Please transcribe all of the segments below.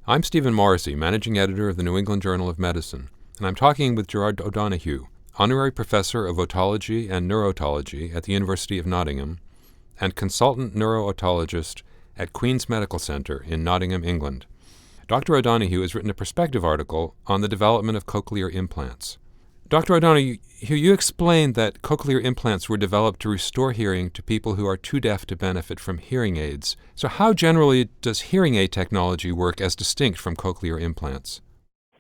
I'm Stephen Morrissey, Managing Editor of the New England Journal of Medicine, and I'm talking with Gerard O'Donoghue, Honorary Professor of Otology and Neurotology at the University of Nottingham, and Consultant Neurotologist at Queen's Medical Centre in Nottingham, England. Dr. O'Donoghue has written a perspective article on the development of cochlear implants. Dr. O'Donoghue, you explained that cochlear implants were developed to restore hearing to people who are too deaf to benefit from hearing aids. So how generally does hearing aid technology work as distinct from cochlear implants?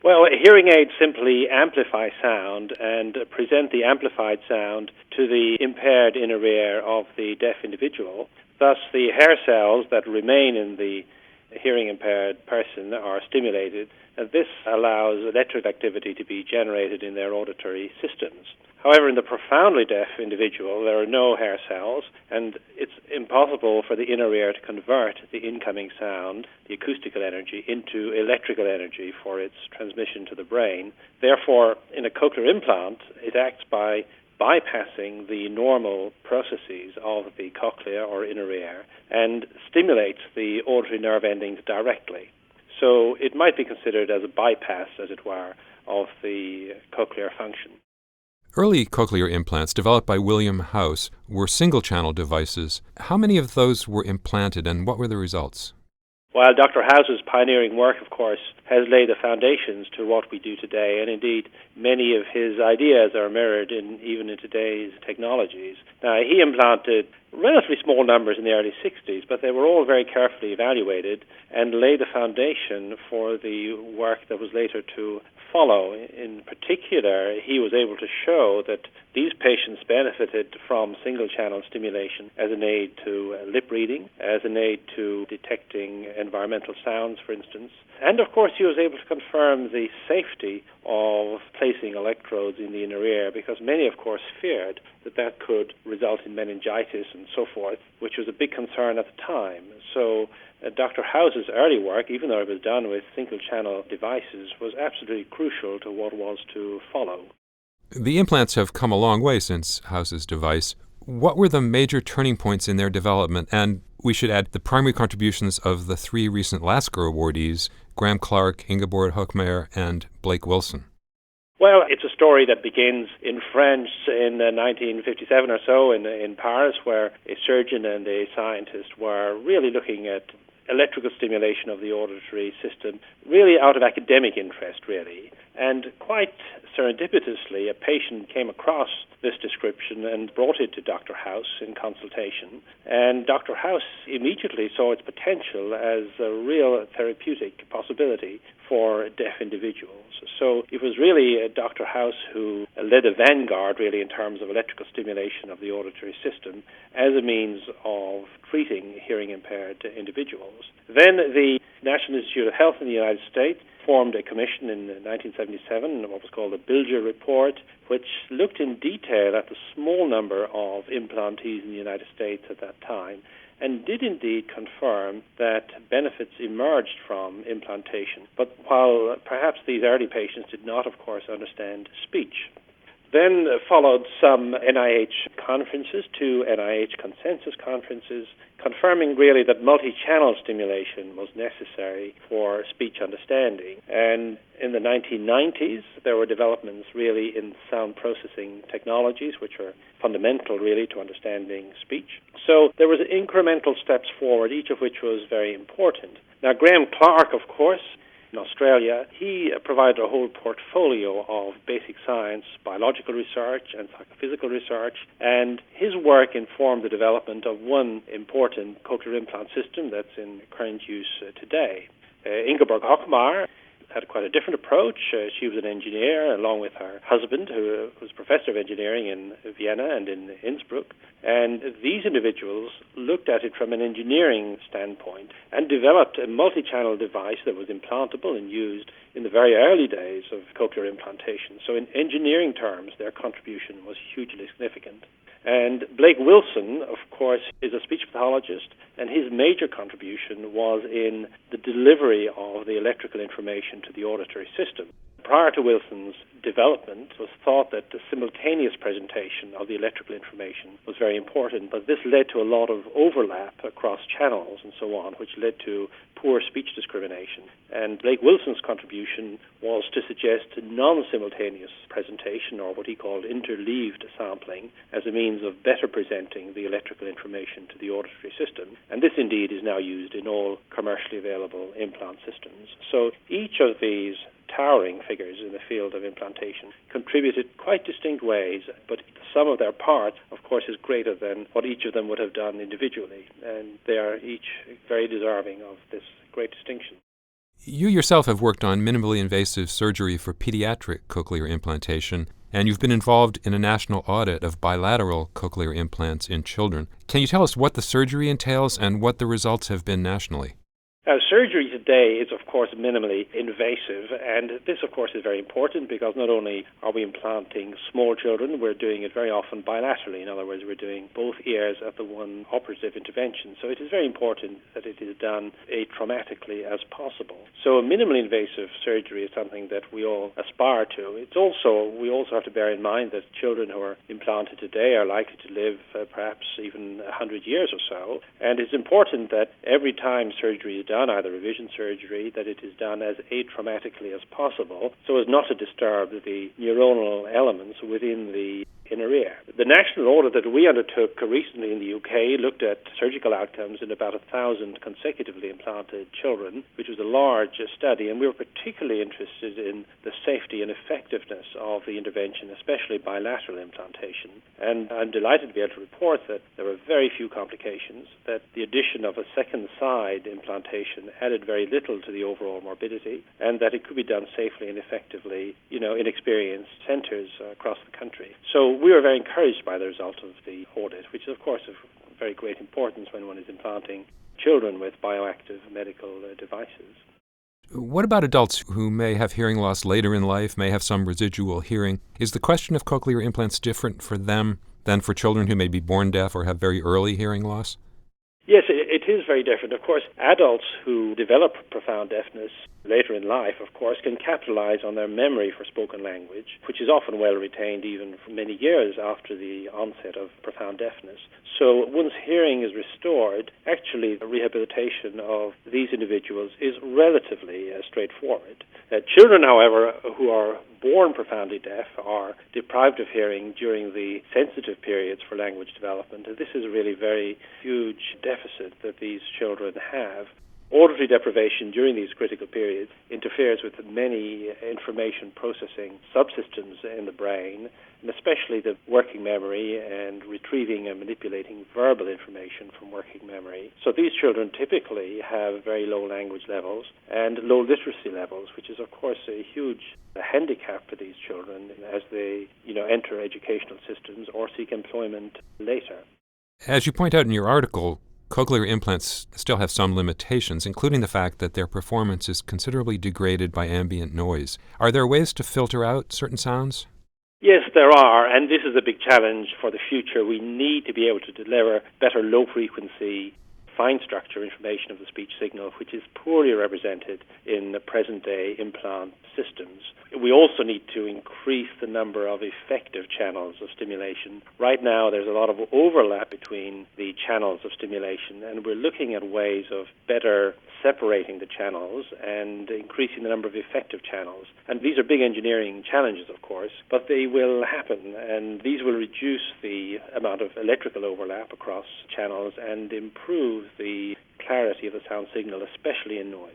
Well, hearing aids simply amplify sound and present the amplified sound to the impaired inner ear of the deaf individual. Thus, the hair cells that remain in the hearing-impaired person are stimulated, and this allows electrical activity to be generated in their auditory systems. However, in the profoundly deaf individual, there are no hair cells, and it's impossible for the inner ear to convert the incoming sound, the acoustical energy, into electrical energy for its transmission to the brain. Therefore, in a cochlear implant, it acts by bypassing the normal processes of the cochlea or inner ear and stimulates the auditory nerve endings directly. So it might be considered as a bypass, as it were, of the cochlear function. Early cochlear implants developed by William House were single-channel devices. How many of those were implanted and what were the results? While Dr. House's pioneering work, of course, has laid the foundations to what we do today, and indeed many of his ideas are mirrored even in today's technologies. Now, he implanted relatively small numbers in the early 60s, but they were all very carefully evaluated and laid the foundation for the work that was later to follow. In particular, he was able to show that these patients benefited from single-channel stimulation as an aid to lip reading, as an aid to detecting environmental sounds, for instance. And, of course, he was able to confirm the safety of placing electrodes in the inner ear because many, of course, feared that that could result in meningitis and so forth, which was a big concern at the time. So Dr. House's early work, even though it was done with single-channel devices, was absolutely crucial to what was to follow. The implants have come a long way since House's device. What were the major turning points in their development? And we should add the primary contributions of the three recent Lasker awardees, Graham Clark, Ingeborg Hochmeier, and Blake Wilson. Well, it's a story that begins in France in 1957 or so in Paris, where a surgeon and a scientist were really looking at electrical stimulation of the auditory system, really out of academic interest, really. And quite serendipitously, a patient came across this description and brought it to Dr. House in consultation. And Dr. House immediately saw its potential as a real therapeutic possibility for deaf individuals. So it was really Dr. House who led a vanguard, really, in terms of electrical stimulation of the auditory system as a means of treating hearing-impaired individuals. Then the National Institute of Health in the United States formed a commission in 1977, what was called the Bilger Report, which looked in detail at the small number of implantees in the United States at that time, and did indeed confirm that benefits emerged from implantation. But while perhaps these early patients did not, of course, understand speech. Then followed some NIH conferences, 2 NIH consensus conferences, confirming really that multi-channel stimulation was necessary for speech understanding. And in the 1990s, there were developments really in sound processing technologies, which are fundamental really to understanding speech. So there was incremental steps forward, each of which was very important. Now, Graham Clark, of course, in Australia, he provided a whole portfolio of basic science, biological research, and psychophysical research, and his work informed the development of one important cochlear implant system that's in current use today. Ingeborg Hochmeier had quite a different approach. She was an engineer, along with her husband, who was professor of engineering in Vienna and in Innsbruck. And these individuals looked at it from an engineering standpoint and developed a multi-channel device that was implantable and used in the very early days of cochlear implantation. So in engineering terms, their contribution was hugely significant. And Blake Wilson, of course, is a speech pathologist, and his major contribution was in the delivery of the electrical information to the auditory system. Prior to Wilson's development, it was thought that the simultaneous presentation of the electrical information was very important, but this led to a lot of overlap across channels and so on, which led to poor speech discrimination. And Blake Wilson's contribution was to suggest non-simultaneous presentation, or what he called interleaved sampling, as a means of better presenting the electrical information to the auditory system. And this indeed is now used in all commercially available implant systems. So each of these towering figures in the field of implantation contributed quite distinct ways, but the sum of their parts, of course, is greater than what each of them would have done individually, and they are each very deserving of this great distinction. You yourself have worked on minimally invasive surgery for pediatric cochlear implantation, and you've been involved in a national audit of bilateral cochlear implants in children. Can you tell us what the surgery entails and what the results have been nationally? Now, surgery today is, of course, minimally invasive, and this, of course, is very important because not only are we implanting small children, we're doing it very often bilaterally. In other words, we're doing both ears at the one operative intervention. So it is very important that it is done atraumatically as possible. So a minimally invasive surgery is something that we all aspire to. We also have to bear in mind that children who are implanted today are likely to live perhaps even 100 years or so, and it's important that every time surgery is done, either revision surgery, that it is done as atraumatically as possible so as not to disturb the neuronal elements within the inner ear. The national audit that we undertook recently in the UK looked at surgical outcomes in about 1,000 consecutively implanted children, which was a large study, and we were particularly interested in the safety and effectiveness of the intervention, especially bilateral implantation. And I'm delighted to be able to report that there were very few complications, that the addition of a second side implantation added very little to the overall morbidity, and that it could be done safely and effectively, in experienced centres across the country. So we were very encouraged by the result of the audit, which is, of course, of very great importance when one is implanting children with bioactive medical devices. What about adults who may have hearing loss later in life, may have some residual hearing? Is the question of cochlear implants different for them than for children who may be born deaf or have very early hearing loss? Yes, it is very different. Of course, adults who develop profound deafness later in life, of course, can capitalize on their memory for spoken language, which is often well retained even for many years after the onset of profound deafness. So once hearing is restored, actually the rehabilitation of these individuals is relatively straightforward. Children, however, who are born profoundly deaf are deprived of hearing during the sensitive periods for language development, and this is a really very huge deficit that these children have. Auditory deprivation during these critical periods interferes with many information processing subsystems in the brain, and especially the working memory and retrieving and manipulating verbal information from working memory. So these children typically have very low language levels and low literacy levels, which is, of course, a huge handicap for these children as they, enter educational systems or seek employment later. As you point out in your article, cochlear implants still have some limitations, including the fact that their performance is considerably degraded by ambient noise. Are there ways to filter out certain sounds? Yes, there are, and this is a big challenge for the future. We need to be able to deliver better low-frequency, fine-structure information of the speech signal, which is poorly represented in the present-day implant systems. We also need to increase the number of effective channels of stimulation. Right now, there's a lot of overlap between the channels of stimulation, and we're looking at ways of better separating the channels and increasing the number of effective channels. And these are big engineering challenges, of course, but they will happen, and these will reduce the amount of electrical overlap across channels and improve the clarity of the sound signal, especially in noise.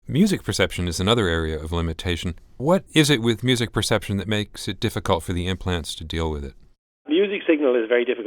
Music perception is another area of limitation. What is it with music perception that makes it difficult for the implants to deal with it? Music signal is very different,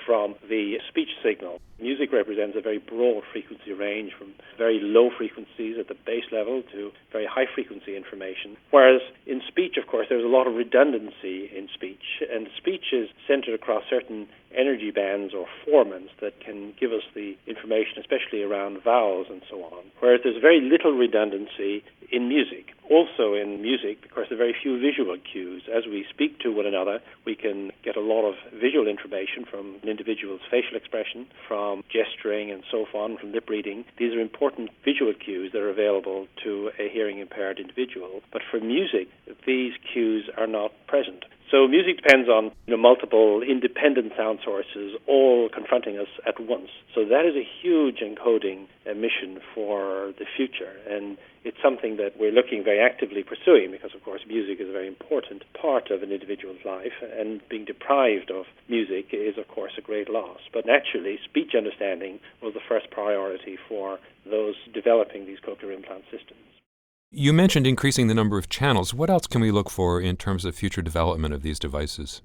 from the speech signal. Music represents a very broad frequency range from very low frequencies at the base level to very high frequency information. Whereas in speech, of course, there's a lot of redundancy in speech, and speech is centered across certain energy bands or formants that can give us the information, especially around vowels and so on. Whereas there's very little redundancy in music. Also in music, because there are very few visual cues. As we speak to one another, we can get a lot of visual information from an individual's facial expression, from gesturing and so on, from lip reading. These are important visual cues that are available to a hearing impaired individual. But for music, these cues are not present. So music depends on multiple independent sound sources all confronting us at once. So that is a huge encoding mission for the future, and it's something that we're looking very actively pursuing because, of course, music is a very important part of an individual's life, and being deprived of music is, of course, a great loss. But naturally, speech understanding was the first priority for those developing these cochlear implant systems. You mentioned increasing the number of channels. What else can we look for in terms of future development of these devices?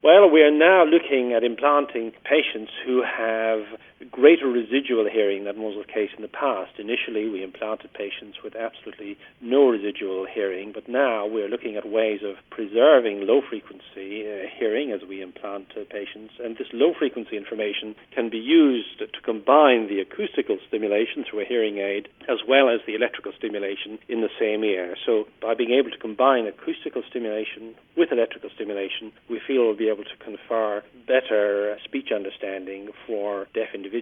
Well, we are now looking at implanting patients who have greater residual hearing than was the case in the past. Initially, we implanted patients with absolutely no residual hearing, but now we're looking at ways of preserving low-frequency hearing as we implant patients. And this low-frequency information can be used to combine the acoustical stimulation through a hearing aid as well as the electrical stimulation in the same ear. So by being able to combine acoustical stimulation with electrical stimulation, we feel we'll be able to confer better speech understanding for deaf individuals.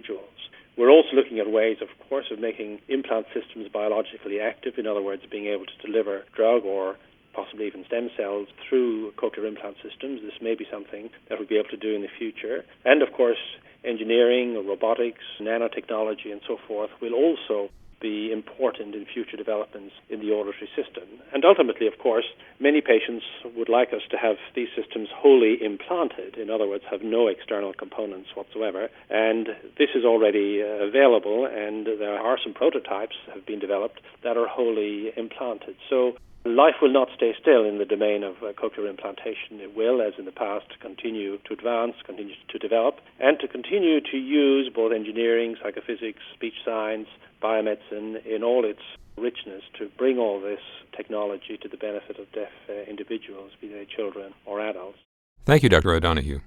We're also looking at ways, of course, of making implant systems biologically active, in other words, being able to deliver drug or possibly even stem cells through cochlear implant systems. This may be something that we'll be able to do in the future. And, of course, engineering, robotics, nanotechnology, and so forth will also be important in future developments in the auditory system. And ultimately, of course, many patients would like us to have these systems wholly implanted, in other words, have no external components whatsoever. And this is already available, and there are some prototypes that have been developed that are wholly implanted. So life will not stay still in the domain of cochlear implantation. It will, as in the past, continue to advance, continue to develop, and to continue to use both engineering, psychophysics, speech science, biomedicine in all its richness to bring all this technology to the benefit of deaf individuals, be they children or adults. Thank you, Dr. O'Donoghue.